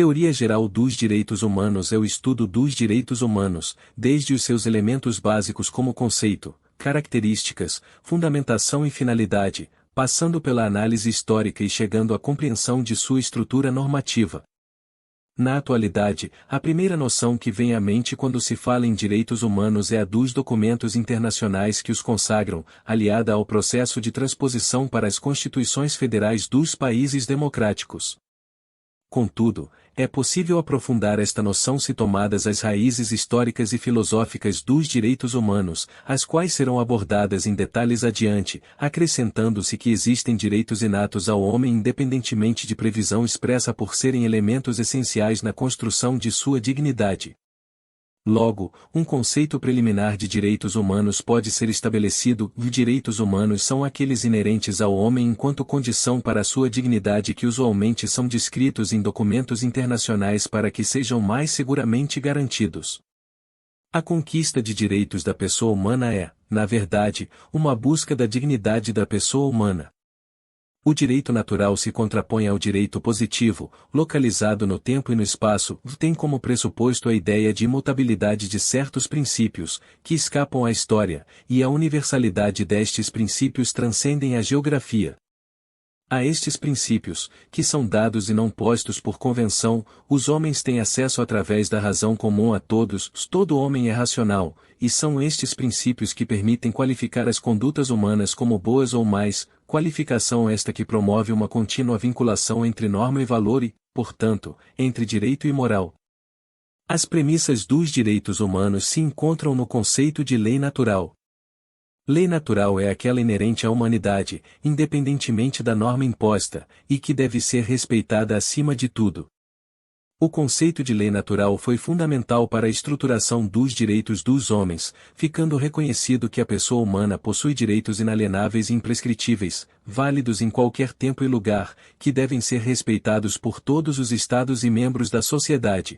Teoria geral dos direitos humanos é o estudo dos direitos humanos, desde os seus elementos básicos como conceito, características, fundamentação e finalidade, passando pela análise histórica e chegando à compreensão de sua estrutura normativa. Na atualidade, a primeira noção que vem à mente quando se fala em direitos humanos é a dos documentos internacionais que os consagram, aliada ao processo de transposição para as constituições federais dos países democráticos. Contudo, é possível aprofundar esta noção se tomadas as raízes históricas e filosóficas dos direitos humanos, as quais serão abordadas em detalhes adiante, acrescentando-se que existem direitos inatos ao homem independentemente de previsão expressa por serem elementos essenciais na construção de sua dignidade. Logo, um conceito preliminar de direitos humanos pode ser estabelecido: os direitos humanos são aqueles inerentes ao homem enquanto condição para a sua dignidade que usualmente são descritos em documentos internacionais para que sejam mais seguramente garantidos. A conquista de direitos da pessoa humana é, na verdade, uma busca da dignidade da pessoa humana. O direito natural se contrapõe ao direito positivo, localizado no tempo e no espaço, tem como pressuposto a ideia de imutabilidade de certos princípios, que escapam à história, e a universalidade destes princípios transcendem a geografia. A estes princípios, que são dados e não postos por convenção, os homens têm acesso através da razão comum a todos, todo homem é racional, e são estes princípios que permitem qualificar as condutas humanas como boas ou más, qualificação esta que promove uma contínua vinculação entre norma e valor e, portanto, entre direito e moral. As premissas dos direitos humanos se encontram no conceito de lei natural. Lei natural é aquela inerente à humanidade, independentemente da norma imposta, e que deve ser respeitada acima de tudo. O conceito de lei natural foi fundamental para a estruturação dos direitos dos homens, ficando reconhecido que a pessoa humana possui direitos inalienáveis e imprescritíveis, válidos em qualquer tempo e lugar, que devem ser respeitados por todos os estados e membros da sociedade.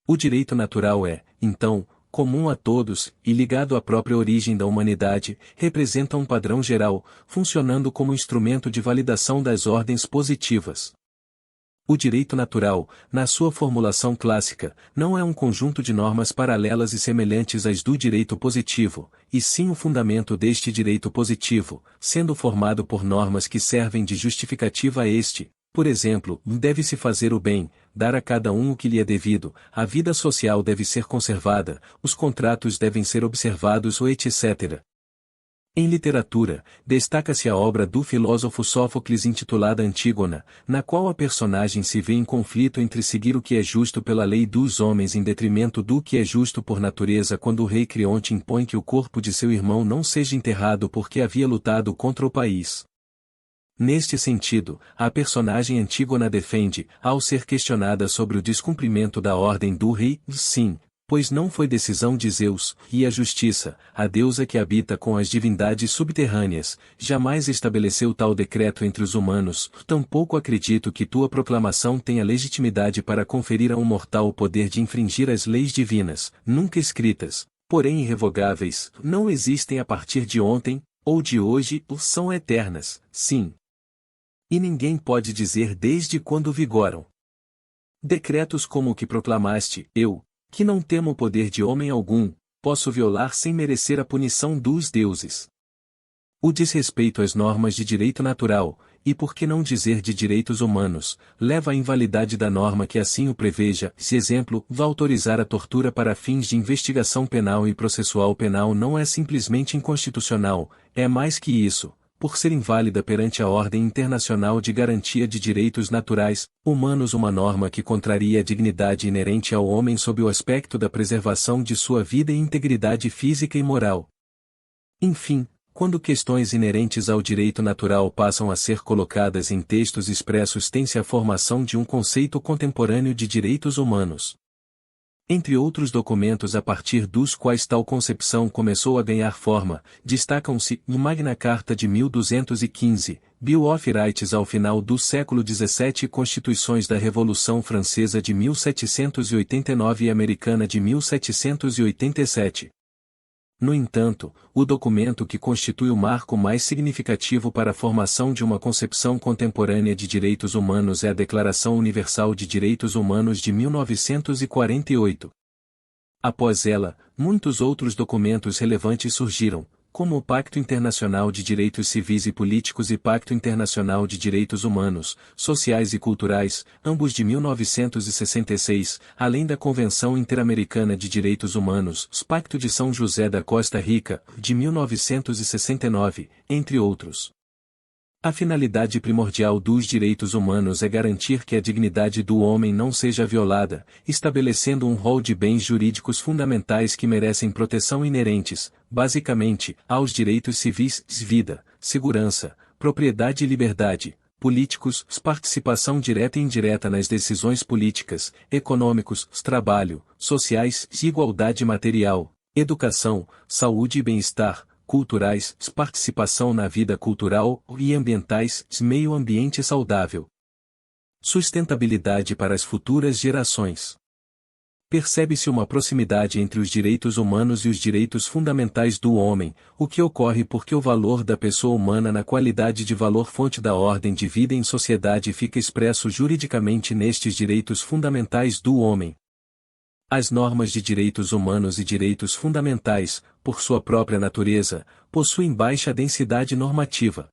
O direito natural é, então, comum a todos, e ligado à própria origem da humanidade, representa um padrão geral, funcionando como instrumento de validação das ordens positivas. O direito natural, na sua formulação clássica, não é um conjunto de normas paralelas e semelhantes às do direito positivo, e sim o fundamento deste direito positivo, sendo formado por normas que servem de justificativa a este. Por exemplo, deve-se fazer o bem, dar a cada um o que lhe é devido, a vida social deve ser conservada, os contratos devem ser observados ou etc. Em literatura, destaca-se a obra do filósofo Sófocles intitulada Antígona, na qual a personagem se vê em conflito entre seguir o que é justo pela lei dos homens em detrimento do que é justo por natureza quando o rei Creonte impõe que o corpo de seu irmão não seja enterrado porque havia lutado contra o país. Neste sentido, a personagem Antígona defende, ao ser questionada sobre o descumprimento da ordem do rei, sim, pois não foi decisão de Zeus, e a justiça, a deusa que habita com as divindades subterrâneas, jamais estabeleceu tal decreto entre os humanos, tampouco acredito que tua proclamação tenha legitimidade para conferir a um mortal o poder de infringir as leis divinas, nunca escritas, porém irrevogáveis, não existem a partir de ontem, ou de hoje, são eternas, sim. E ninguém pode dizer desde quando vigoram. Decretos como o que proclamaste, eu, que não temo o poder de homem algum, posso violar sem merecer a punição dos deuses. O desrespeito às normas de direito natural, e por que não dizer de direitos humanos, leva à invalidade da norma que assim o preveja, se exemplo, vai autorizar a tortura para fins de investigação penal e processual penal não é simplesmente inconstitucional, é mais que isso. Por ser inválida perante a ordem internacional de garantia de direitos naturais, humanos, uma norma que contraria a dignidade inerente ao homem sob o aspecto da preservação de sua vida e integridade física e moral. Enfim, quando questões inerentes ao direito natural passam a ser colocadas em textos expressos tem-se a formação de um conceito contemporâneo de direitos humanos. Entre outros documentos a partir dos quais tal concepção começou a ganhar forma, destacam-se, a Magna Carta de 1215, Bill of Rights ao final do século XVII e Constituições da Revolução Francesa de 1789 e Americana de 1787. No entanto, o documento que constitui o marco mais significativo para a formação de uma concepção contemporânea de direitos humanos é a Declaração Universal de Direitos Humanos de 1948. Após ela, muitos outros documentos relevantes surgiram, como o Pacto Internacional de Direitos Civis e Políticos e Pacto Internacional de Direitos Humanos, Sociais e Culturais, ambos de 1966, além da Convenção Interamericana de Direitos Humanos, Pacto de São José da Costa Rica, de 1969, entre outros. A finalidade primordial dos direitos humanos é garantir que a dignidade do homem não seja violada, estabelecendo um rol de bens jurídicos fundamentais que merecem proteção inerentes, basicamente, aos direitos civis, vida, segurança, propriedade e liberdade, políticos, participação direta e indireta nas decisões políticas, econômicos, trabalho, sociais, igualdade material, educação, saúde e bem-estar, culturais, participação na vida cultural e ambientais, meio ambiente saudável. Sustentabilidade para as futuras gerações. Percebe-se uma proximidade entre os direitos humanos e os direitos fundamentais do homem, o que ocorre porque o valor da pessoa humana na qualidade de valor fonte da ordem de vida em sociedade fica expresso juridicamente nestes direitos fundamentais do homem. As normas de direitos humanos e direitos fundamentais, por sua própria natureza, possuem baixa densidade normativa.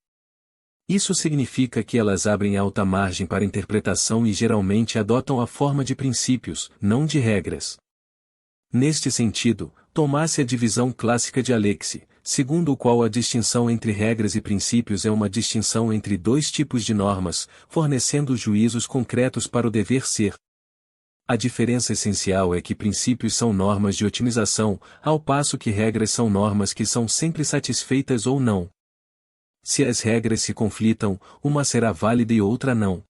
Isso significa que elas abrem alta margem para interpretação e geralmente adotam a forma de princípios, não de regras. Neste sentido, toma-se a divisão clássica de Alexis, segundo o qual a distinção entre regras e princípios é uma distinção entre dois tipos de normas, fornecendo juízos concretos para o dever ser. A diferença essencial é que princípios são normas de otimização, ao passo que regras são normas que são sempre satisfeitas ou não. Se as regras se conflitam, uma será válida e outra não.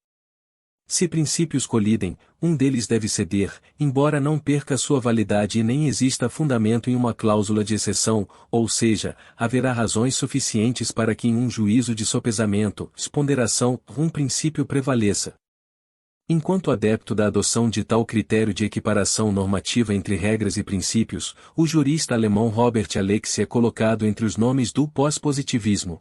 Se princípios colidem, um deles deve ceder, embora não perca sua validade e nem exista fundamento em uma cláusula de exceção, ou seja, haverá razões suficientes para que em um juízo de sopesamento, ponderação, um princípio prevaleça. Enquanto adepto da adoção de tal critério de equiparação normativa entre regras e princípios, o jurista alemão Robert Alexis é colocado entre os nomes do pós-positivismo.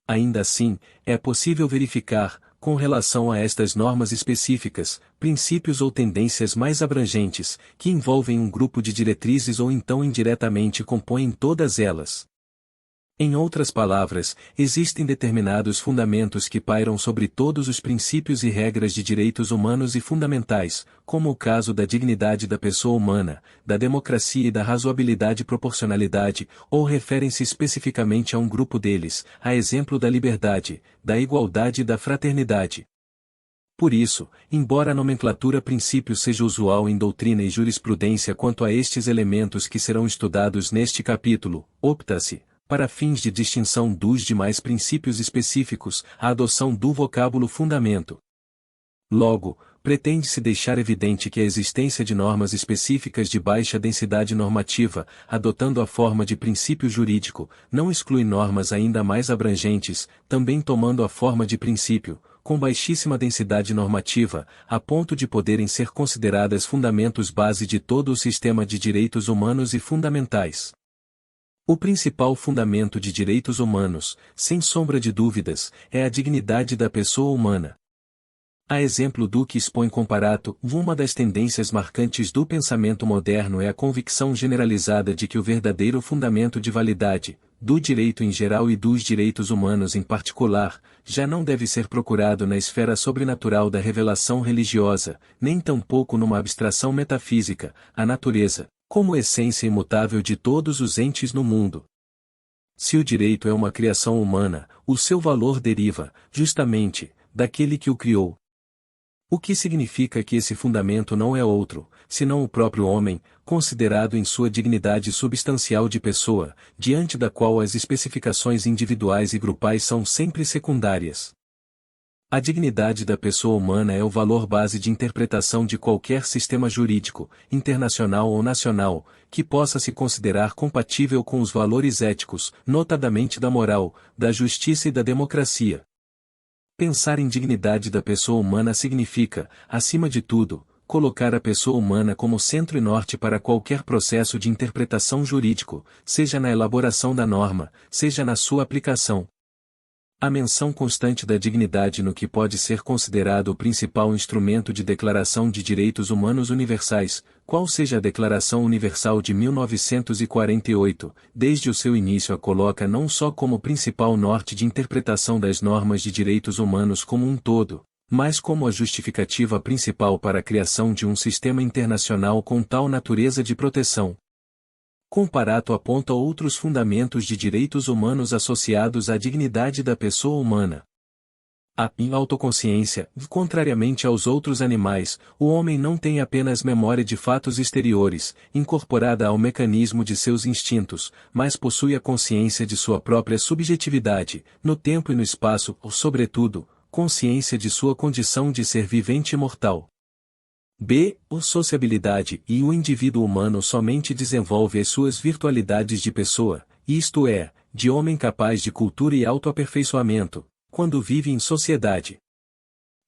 Ainda assim, é possível verificar, com relação a estas normas específicas, princípios ou tendências mais abrangentes, que envolvem um grupo de diretrizes ou então indiretamente compõem todas elas. Em outras palavras, existem determinados fundamentos que pairam sobre todos os princípios e regras de direitos humanos e fundamentais, como o caso da dignidade da pessoa humana, da democracia e da razoabilidade e proporcionalidade, ou referem-se especificamente a um grupo deles, a exemplo da liberdade, da igualdade e da fraternidade. Por isso, embora a nomenclatura princípio seja usual em doutrina e jurisprudência quanto a estes elementos que serão estudados neste capítulo, opta-se, para fins de distinção dos demais princípios específicos, a adoção do vocábulo fundamento. Logo, pretende-se deixar evidente que a existência de normas específicas de baixa densidade normativa, adotando a forma de princípio jurídico, não exclui normas ainda mais abrangentes, também tomando a forma de princípio, com baixíssima densidade normativa, a ponto de poderem ser consideradas fundamentos base de todo o sistema de direitos humanos e fundamentais. O principal fundamento de direitos humanos, sem sombra de dúvidas, é a dignidade da pessoa humana. A exemplo do que expõe Comparato, uma das tendências marcantes do pensamento moderno é a convicção generalizada de que o verdadeiro fundamento de validade, do direito em geral e dos direitos humanos em particular, já não deve ser procurado na esfera sobrenatural da revelação religiosa, nem tampouco numa abstração metafísica, a natureza, como essência imutável de todos os entes no mundo. Se o direito é uma criação humana, o seu valor deriva, justamente, daquele que o criou. O que significa que esse fundamento não é outro, senão o próprio homem, considerado em sua dignidade substancial de pessoa, diante da qual as especificações individuais e grupais são sempre secundárias. A dignidade da pessoa humana é o valor base de interpretação de qualquer sistema jurídico, internacional ou nacional, que possa se considerar compatível com os valores éticos, notadamente da moral, da justiça e da democracia. Pensar em dignidade da pessoa humana significa, acima de tudo, colocar a pessoa humana como centro e norte para qualquer processo de interpretação jurídico, seja na elaboração da norma, seja na sua aplicação. A menção constante da dignidade no que pode ser considerado o principal instrumento de declaração de direitos humanos universais, qual seja a Declaração Universal de 1948, desde o seu início a coloca não só como principal norte de interpretação das normas de direitos humanos como um todo, mas como a justificativa principal para a criação de um sistema internacional com tal natureza de proteção. Comparato aponta outros fundamentos de direitos humanos associados à dignidade da pessoa humana. A autoconsciência, contrariamente aos outros animais, o homem não tem apenas memória de fatos exteriores, incorporada ao mecanismo de seus instintos, mas possui a consciência de sua própria subjetividade, no tempo e no espaço, ou sobretudo, consciência de sua condição de ser vivente e mortal. A sociabilidade, e o indivíduo humano somente desenvolve as suas virtualidades de pessoa, isto é, de homem capaz de cultura e autoaperfeiçoamento, quando vive em sociedade.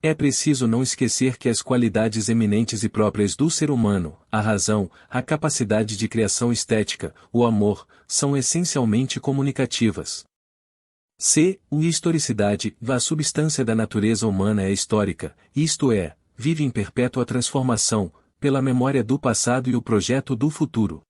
É preciso não esquecer que as qualidades eminentes e próprias do ser humano, a razão, a capacidade de criação estética, o amor, são essencialmente comunicativas. Historicidade, a substância da natureza humana é histórica, isto é, vive em perpétua transformação, pela memória do passado e o projeto do futuro.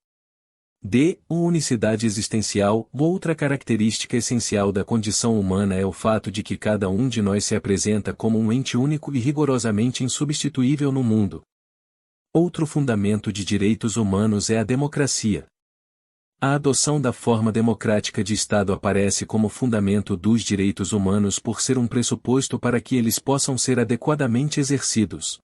Unicidade existencial, outra característica essencial da condição humana é o fato de que cada um de nós se apresenta como um ente único e rigorosamente insubstituível no mundo. Outro fundamento de direitos humanos é a democracia. A adoção da forma democrática de Estado aparece como fundamento dos direitos humanos por ser um pressuposto para que eles possam ser adequadamente exercidos.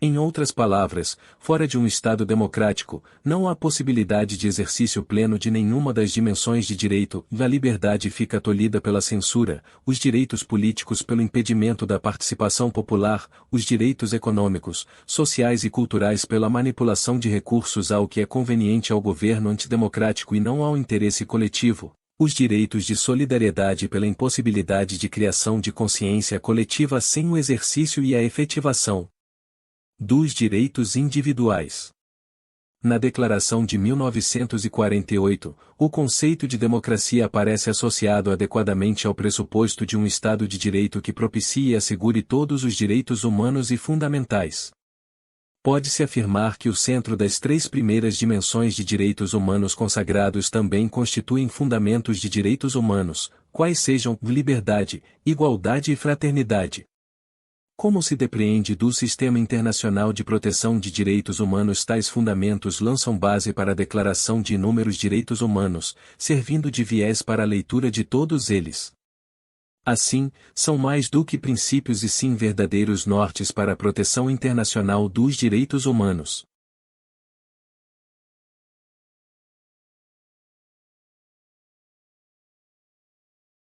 Em outras palavras, fora de um Estado democrático, não há possibilidade de exercício pleno de nenhuma das dimensões de direito, a liberdade fica tolhida pela censura, os direitos políticos pelo impedimento da participação popular, os direitos econômicos, sociais e culturais pela manipulação de recursos ao que é conveniente ao governo antidemocrático e não ao interesse coletivo, os direitos de solidariedade pela impossibilidade de criação de consciência coletiva sem o exercício e a efetivação dos direitos individuais. Na Declaração de 1948, o conceito de democracia aparece associado adequadamente ao pressuposto de um Estado de direito que propicie e assegure todos os direitos humanos e fundamentais. Pode-se afirmar que o centro das três primeiras dimensões de direitos humanos consagrados também constituem fundamentos de direitos humanos, quais sejam liberdade, igualdade e fraternidade. Como se depreende do Sistema Internacional de Proteção de Direitos Humanos, tais fundamentos lançam base para a declaração de inúmeros direitos humanos, servindo de viés para a leitura de todos eles. Assim, são mais do que princípios e sim verdadeiros nortes para a proteção internacional dos direitos humanos.